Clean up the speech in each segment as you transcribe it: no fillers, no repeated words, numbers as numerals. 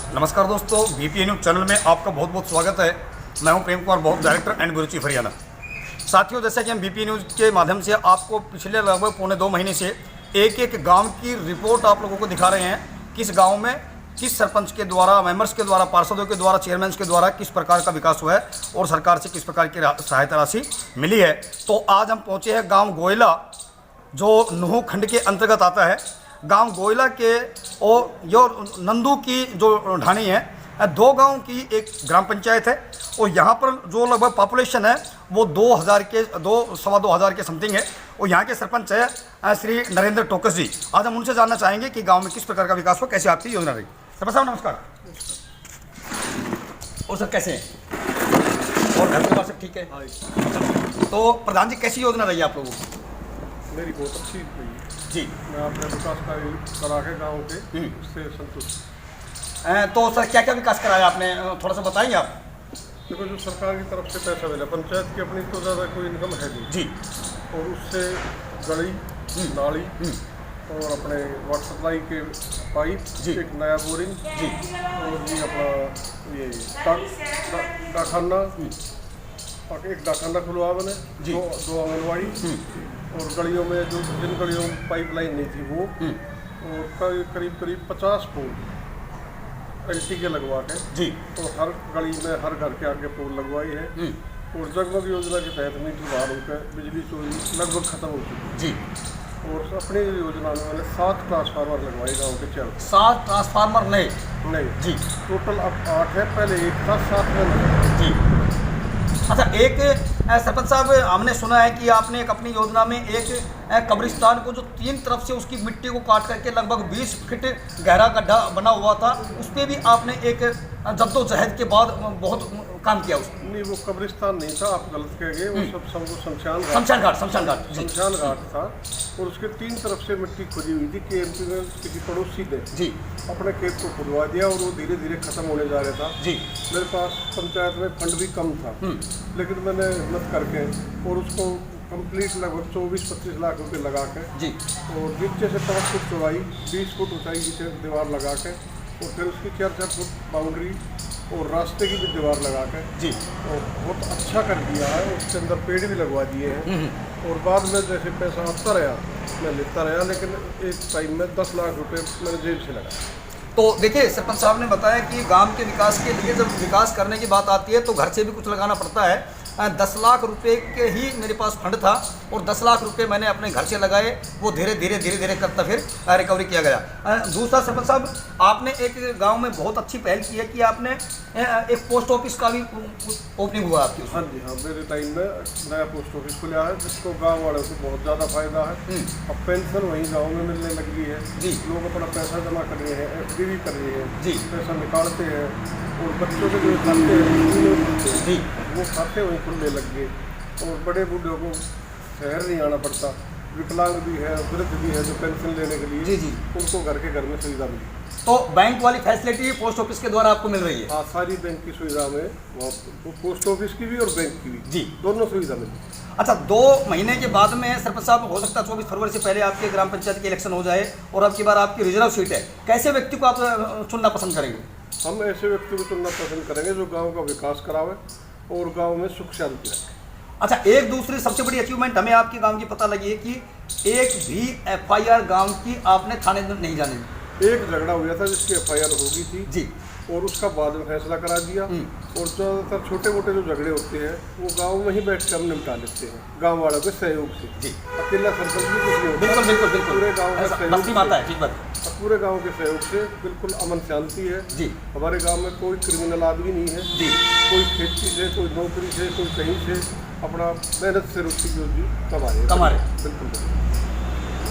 नमस्कार दोस्तों, BPA news channel में आपका बहुत बहुत स्वागत है। मैं हूं प्रेम कुमार बहुत, director and bureau chief Haryana. साथियों, जैसा कि हम बीपीए न्यूज़ के माध्यम से आपको पिछले लगभग पौने 2 महीने से एक एक गांव की रिपोर्ट आप लोगों को दिखा रहे हैं। किस गांव में किस सरपंच के द्वारा, मेंबर्स के द्वारा, पार्षदों के द्वारा, चेयरमैन के द्वारा किस प्रकार का विकास हुआ है और सरकार से किस प्रकार की सहायता राशि मिली है। तो आज हम पहुँचे हैं गाँव गोयला, जो नूह खंड के अंतर्गत आता है। गांव गोयला के और जो नंदू की जो ढाणी है, 2 गांव की एक ग्राम पंचायत है और यहाँ पर जो लगभग पॉपुलेशन है वो 2000 के 2-2.25 के समथिंग है। और यहाँ के सरपंच है श्री नरेंद्र टोकस जी। आज हम उनसे जानना चाहेंगे कि गांव में किस प्रकार का विकास हुआ, कैसे आपकी योजना रही। सरपंच साहब नमस्कार। और सर कैसे हैं और घर परिवार सब ठीक है? तो प्रधान जी, कैसी योजना रही आप लोगों की? मेरी बहुत अच्छी रही जी। मैं अपने विकास कार्य करा के गाँव के उससे संतुष्ट। तो सर क्या क्या विकास कराया आपने, थोड़ा सा बताएंगे आप? देखो, जो सरकार की तरफ से पैसा मिला, पंचायत की अपनी तो ज़्यादा कोई इनकम है नहीं जी। और उससे गली, नाली और अपने वाटर सप्लाई के पाइप, एक नया बोरिंग जी और ये अपना ये डाकखाना, एक डाकखाना खुलवा बने, दो आंगनबाड़ी और गलियों में जो जिन गलियों में पाइपलाइन नहीं थी वो, और करीब 50 पोल एलटी के लगवा के जी। तो हर गली में हर घर के आगे पोल लगवाई है। और जगमग योजना के तहत मीटर बहाल होकर बिजली चोरी लगभग खत्म हो चुकी है जी। और अपनी योजना में मैंने 7 ट्रांसफार्मर लगवाए गाँव के 4। 7 ट्रांसफार्मर नए? नहीं जी। टोटल अब 8 है, पहले 1 था, 7 में लगा जी। अच्छा, एक सरपंच साहब, हमने सुना है कि आपने एक अपनी योजना में एक कब्रिस्तान को जो 3 तरफ से उसकी मिट्टी को काट करके लगभग 20 फीट गहरा गड्ढा बना हुआ था, उस पर भी आपने एक जद्दोजहद के बाद बहुत काम किया। उस नहीं, वो कब्रिस्तान नहीं था, आप गलत कह गए। वो सब शमशान घाट था और उसके 3 तरफ से मिट्टी खुदी हुई थी। केएमपी में किसी पड़ोसी ने जी अपने खेत को खुदवा दिया और वो धीरे धीरे खत्म होने जा रहा था जी। मेरे पास पंचायत में फंड भी कम था, लेकिन मैंने हिम्मत करके और उसको कंप्लीट लगभग 24-25 लाख रुपए लगा के जी और नीचे से 5 फुट चौड़ाई, 20 फुट ऊंचाई से दीवार लगा के और फिर उसकी 4-4 फुट बाउंड्री और रास्ते की भी दीवार लगा के जी और बहुत अच्छा कर दिया है। उसके अंदर पेड़ भी लगवा दिए हैं और बाद में जैसे पैसा आता रहा मैं लेता रहा, लेकिन एक टाइम में 10 लाख रुपए मैंने जेब से लगा। तो देखिए, सरपंच साहब ने बताया कि गांव के विकास के लिए जब विकास करने की बात आती है तो घर से भी कुछ लगाना पड़ता है। 10 लाख रुपए के ही मेरे पास फंड था और 10 लाख रुपए मैंने अपने घर से लगाए। वो धीरे धीरे करता फिर रिकवरी किया गया। दूसरा सरपंच साहब, आपने एक गांव में बहुत अच्छी पहल की है कि आपने एक पोस्ट ऑफिस का भी ओपनिंग हुआ आपकी। हाँ जी, हाँ, मेरे टाइम में नया पोस्ट ऑफिस खुला है जिसको गाँव वालों को बहुत ज़्यादा फायदा है। अब पेंशन वहीं गाँव में मिलने लगी है जी। लोग अपना पैसा जमा कर रहे हैं, FD भी कर रहे हैं जी। पैसा निकालते हैं और बच्चों के जो खाते हैं जी वो खाते वहीं खुलने लग गए और बड़े बूढ़ों को शहर नहीं आना पड़ता। विकलांग भी है, वृद्ध भी है जो पेंशन लेने के लिए जी जी उनको घर में सुविधा मिली। तो बैंक वाली फैसिलिटी पोस्ट ऑफिस के द्वारा आपको मिल रही है? हाँ, सारी बैंक की सुविधा में, पोस्ट ऑफिस की भी और बैंक की भी जी, दोनों सुविधा मिली। अच्छा, 2 महीने के बाद में सरपंच साहब, हो सकता है 24 फरवरी से पहले आपके ग्राम पंचायत के इलेक्शन हो जाए और अब की बार आपकी रिजर्व सीट है। कैसे व्यक्ति को आप चुनना पसंद करेंगे? हम ऐसे व्यक्ति को चुनना पसंद करेंगे जो गाँव का विकास करावे और गाँव में सुख शांति रखे। अच्छा, एक दूसरी सबसे बड़ी अचीवमेंट हमें आपके गांव की पता लगी है कि एक भी FIR गांव की आपने थाने में नहीं जाने दी। एक झगड़ा हुआ था जिसकी FIR होगी थी जी और उसका बाद में फैसला करा दिया और ज़्यादातर छोटे मोटे जो झगड़े होते हैं वो गांव में ही बैठ कर हम निपटा लेते हैं गांव वालों के सहयोग से जी। अकेला सरपंच भी कुछ नहीं होता। बिल्कुल पूरे गांव के सहयोग माता है, ठीक बात। पूरे गांव के सहयोग से बिल्कुल अमन शांति है जी। हमारे गांव में कोई क्रिमिनल आदमी नहीं है जी। कोई खेती से, कोई नौकरी से, कोई कहीं से अपना मेहनत से रोटी कमा रहे। बिल्कुल।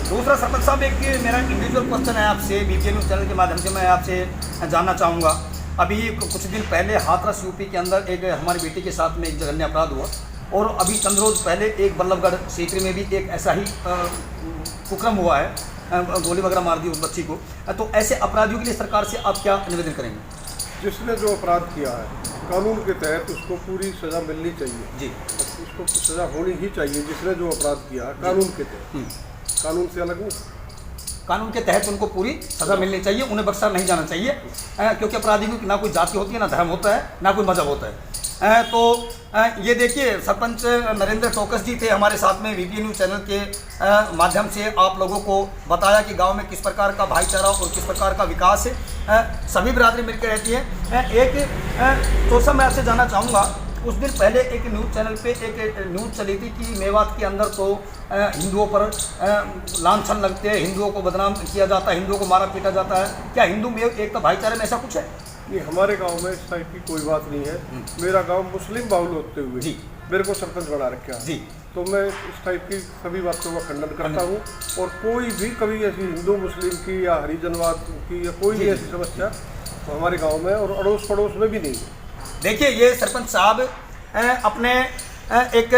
दूसरा सरपंच साहब, एक मेरा इंडिविजुअल क्वेश्चन है आपसे, बीपीए न्यूज़ चैनल के माध्यम से मैं आपसे जानना चाहूँगा। अभी कुछ दिन पहले हाथरस यूपी के अंदर एक हमारी बेटी के साथ में एक जघन्य अपराध हुआ और अभी चंद रोज़ पहले एक बल्लभगढ़ सीकरी में भी एक ऐसा ही कुक्रम हुआ है, गोली वगैरह मार दी उस बच्ची को। तो ऐसे अपराधियों के लिए सरकार से आप क्या निवेदन करेंगे? जिसने जो अपराध किया है कानून के तहत उसको पूरी सज़ा मिलनी चाहिए जी। उसको सज़ा होनी ही चाहिए जिसने जो अपराध किया है कानून के तहत, कानून से अलग नहीं। कानून के तहत उनको पूरी सज़ा मिलनी चाहिए, उन्हें बख्शा नहीं जाना चाहिए, क्योंकि अपराधी की ना कोई जाति होती है, ना धर्म होता है, ना कोई मजहब होता है। तो ये देखिए सरपंच नरेंद्र टोकस जी थे हमारे साथ में, वीपी न्यूज़ चैनल के माध्यम से आप लोगों को बताया कि गांव में किस प्रकार का भाईचारा और किस प्रकार का विकास है, सभी बिरादरी मिलकर रहती है। एक तो मैं आपसे जानना चाहूँगा, कुछ दिन पहले एक न्यूज़ चैनल पे एक न्यूज़ चली थी कि मेवात के अंदर तो हिंदुओं पर लांछन लगते हैं, हिंदुओं को बदनाम किया जाता है, हिंदुओं को मारा पीटा जाता है। क्या हिंदू में एकता भाईचारे में ऐसा कुछ है? नहीं, हमारे गांव में इस टाइप की कोई बात नहीं है। मेरा गांव मुस्लिम बाहुल होते हुए जी मेरे को सरपंच बना रखा है जी, तो मैं इस टाइप की सभी बातों का खंडन करता हूँ। और कोई भी कभी ऐसी हिंदू मुस्लिम की या हरिजनवाद की या कोई भी ऐसी समस्या तो हमारे गांव में और अड़ोस पड़ोस में भी नहीं। देखिए ये सरपंच साहब अपने एक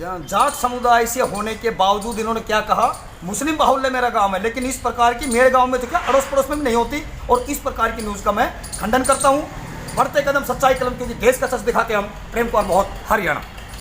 जाट समुदाय से होने के बावजूद इन्होंने क्या कहा, मुस्लिम बाहुल्य मेरा गांव है, लेकिन इस प्रकार की मेरे गांव में तो क्या अड़ोस पड़ोस में भी नहीं होती। और इस प्रकार की न्यूज़ का मैं खंडन करता हूं। बढ़ते कदम सच्चाई कलम, क्योंकि देश का सच दिखाते हम। प्रेम कुमार, बहुत हरियाणा।